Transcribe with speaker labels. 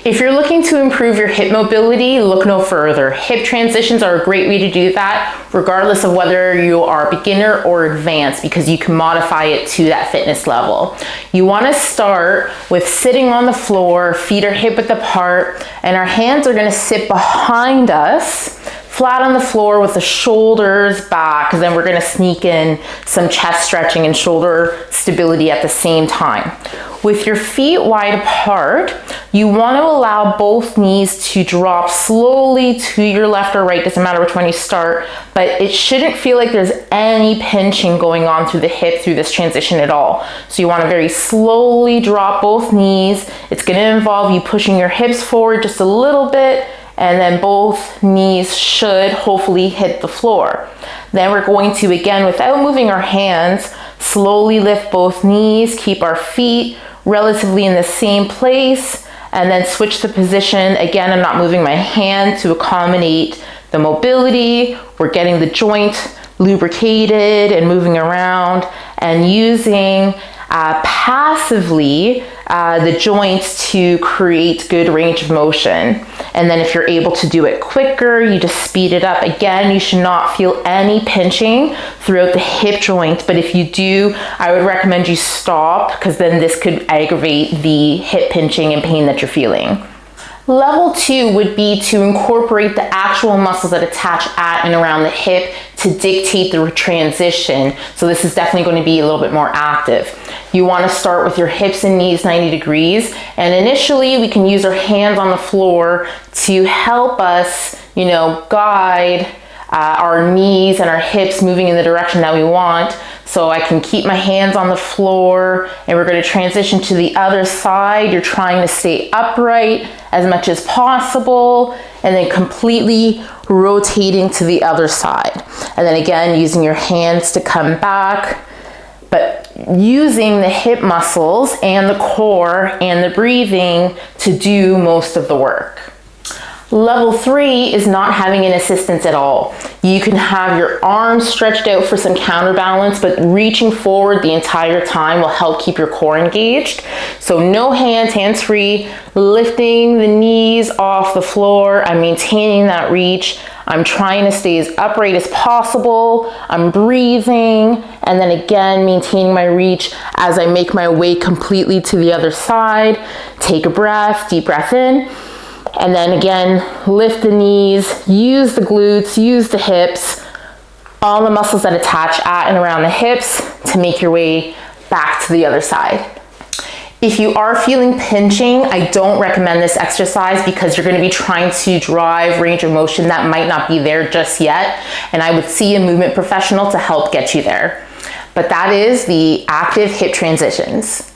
Speaker 1: If you're looking to improve your hip mobility, look no further. Hip transitions are a great way to do that, regardless of whether you are beginner or advanced, because you can modify it to that fitness level. You want to start with sitting on the floor, feet are hip width apart, and our hands are going to sit behind us, flat on the floor with the shoulders back. Then we're going to sneak in some chest stretching and shoulder stability at the same time. With your feet wide apart, you want to allow both knees to drop slowly to your left or right, doesn't matter which one you start, but it shouldn't feel like there's any pinching going on through the hip through this transition at all. So you want to very slowly drop both knees. It's going to involve you pushing your hips forward just a little bit, and then both knees should hopefully hit the floor. Then we're going to, again, without moving our hands, slowly lift both knees, keep our feet relatively in the same place, and then switch the position. Again, I'm not moving my hand to accommodate the mobility. We're getting the joint lubricated and moving around, and using passively the joints to create good range of motion. And then if you're able to do it quicker, you just speed it up. Again, you should not feel any pinching throughout the hip joint, but if you do, I would recommend you stop, because then this could aggravate the hip pinching and pain that you're feeling. Level 2 would be to incorporate the actual muscles that attach at and around the hip to dictate the transition. So this is definitely going to be a little bit more active. You want to start with your hips and knees 90 degrees. And initially we can use our hands on the floor to help us, guide our knees and our hips moving in the direction that we want. So I can keep my hands on the floor, and we're going to transition to the other side. You're trying to stay upright as much as possible, and then completely rotating to the other side. And then again, using your hands to come back, but using the hip muscles and the core and the breathing to do most of the work. Level 3 is not having an assistance at all. You can have your arms stretched out for some counterbalance, but reaching forward the entire time will help keep your core engaged. So no hands, hands free, lifting the knees off the floor. I'm maintaining that reach. I'm trying to stay as upright as possible. I'm breathing, and then again, maintaining my reach as I make my way completely to the other side. Take a breath, deep breath in. And then again, lift the knees, use the glutes, use the hips, all the muscles that attach at and around the hips to make your way back to the other side. If you are feeling pinching, I don't recommend this exercise, because you're going to be trying to drive range of motion that might not be there just yet. And I would see a movement professional to help get you there. But that is the active hip transitions.